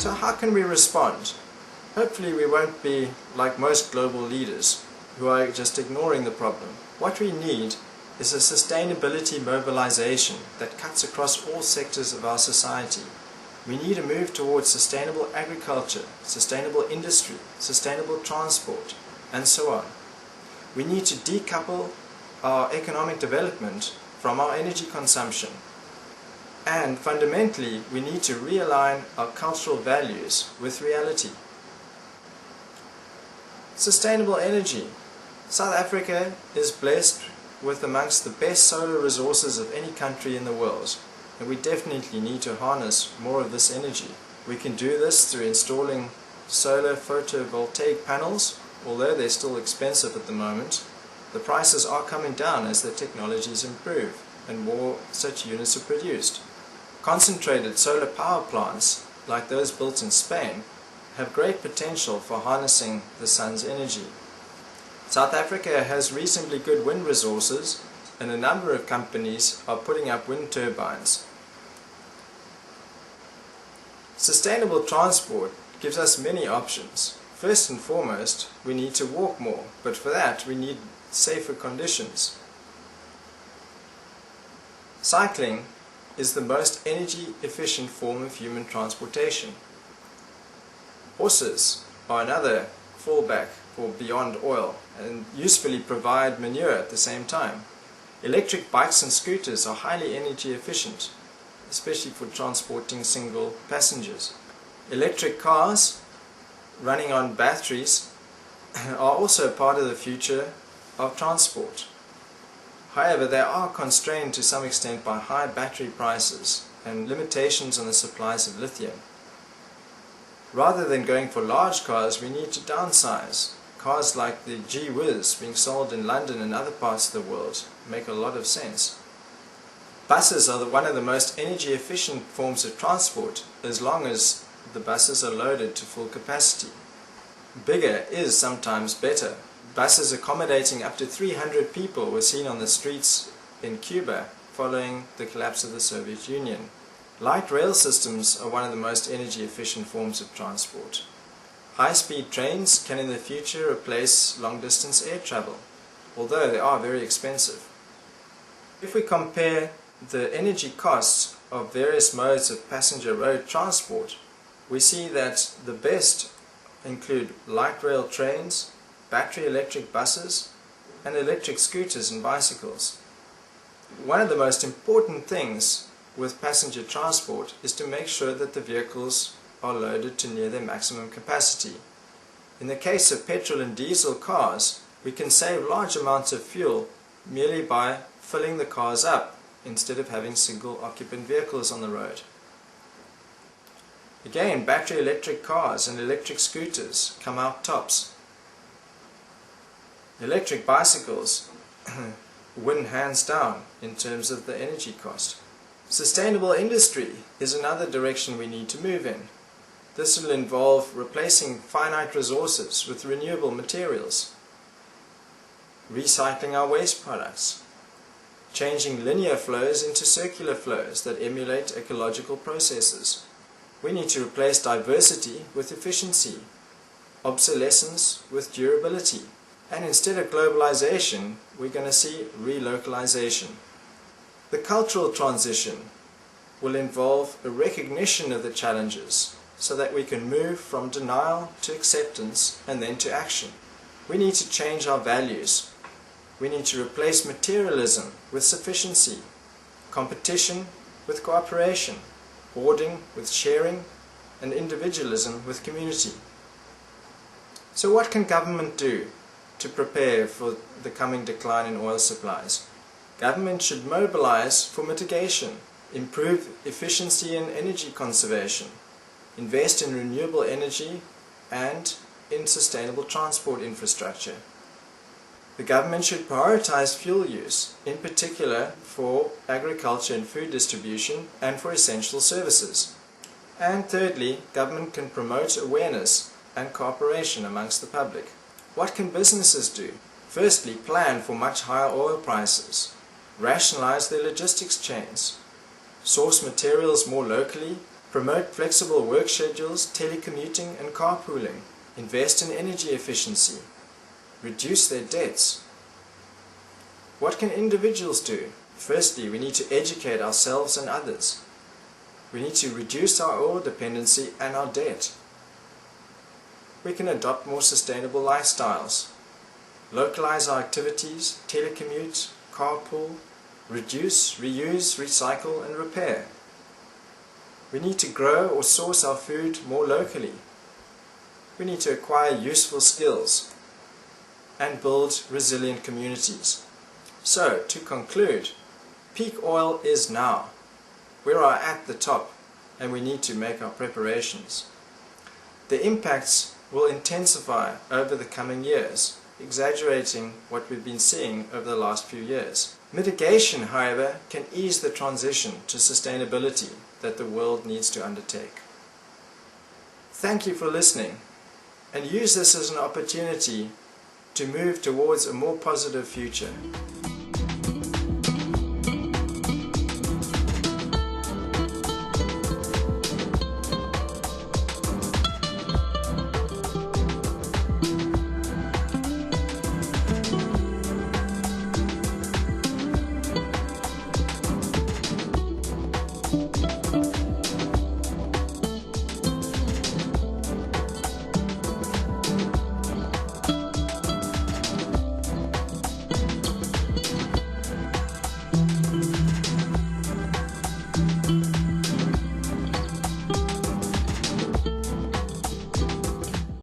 So how can we respond? Hopefully we won't be like most global leaders who are just ignoring the problem. What we need is a sustainability mobilization that cuts across all sectors of our society. We need a move towards sustainable agriculture, sustainable industry, sustainable transport, and so on. We need to decouple our economic development from our energy consumption. And fundamentally, we need to realign our cultural values with reality. Sustainable energy. South Africa is blessed with amongst the best solar resources of any country in the world, and we definitely need to harness more of this energy. We can do this through installing solar photovoltaic panels, although they're still expensive at the moment. The prices are coming down as the technologies improve and more such units are produced. Concentrated solar power plants, like those built in Spain, have great potential for harnessing the sun's energy. South Africa has reasonably good wind resources, and a number of companies are putting up wind turbines. Sustainable transport gives us many options. First and foremost, we need to walk more, but for that we need safer conditions. Cycling is the most energy efficient form of human transportation. Horses are another fallback for beyond oil and usefully provide manure at the same time. Electric bikes and scooters are highly energy efficient, especially for transporting single passengers. Electric cars running on batteries are also part of the future of transport. However, they are constrained to some extent by high battery prices and limitations on the supplies of lithium. Rather than going for large cars, we need to downsize. Cars like the G-Wiz being sold in London and other parts of the world make a lot of sense. Buses are one of the most energy efficient forms of transport, as long as the buses are loaded to full capacity. Bigger is sometimes better. Buses accommodating up to 300 people were seen on the streets in Cuba following the collapse of the Soviet Union. Light rail systems are one of the most energy efficient forms of transport. High-speed trains can in the future replace long-distance air travel, although they are very expensive. If we compare the energy costs of various modes of passenger road transport, we see that the best include light rail trains, battery electric buses, and electric scooters and bicycles. One of the most important things with passenger transport is to make sure that the vehicles are loaded to near their maximum capacity. In the case of petrol and diesel cars, we can save large amounts of fuel merely by filling the cars up instead of having single occupant vehicles on the road. Again, battery electric cars and electric scooters come out tops. Electric bicycles win hands down in terms of the energy cost. Sustainable industry is another direction we need to move in. This will involve replacing finite resources with renewable materials, recycling our waste products, changing linear flows into circular flows that emulate ecological processes. We need to replace diversity with efficiency, obsolescence with durability, and instead of globalization, we're going to see relocalization. The cultural transition will involve a recognition of the challenges so that we can move from denial to acceptance and then to action. We need to change our values. We need to replace materialism with sufficiency, competition with cooperation, hoarding with sharing, and individualism with community. So what can government do to prepare for the coming decline in oil supplies? Government should mobilize for mitigation, improve efficiency in energy conservation, invest in renewable energy and in sustainable transport infrastructure. The government should prioritize fuel use, in particular for agriculture and food distribution and for essential services. And thirdly, government can promote awareness and cooperation amongst the public. What can businesses do? Firstly, plan for much higher oil prices, rationalize their logistics chains, source materials more locally, Promote flexible work schedules, telecommuting and carpooling. Invest in energy efficiency. Reduce their debts. What can individuals do? Firstly, we need to educate ourselves and others. We need to reduce our oil dependency and our debt. We can adopt more sustainable lifestyles. Localize our activities, telecommute, carpool, reduce, reuse, recycle and repair. We need to grow or source our food more locally. We need to acquire useful skills and build resilient communities. So, to conclude, peak oil is now. We are at the top and we need to make our preparations. The impacts will intensify over the coming years, exaggerating what we've been seeing over the last few years. Mitigation, however, can ease the transition to sustainability that the world needs to undertake. Thank you for listening, and use this as an opportunity to move towards a more positive future.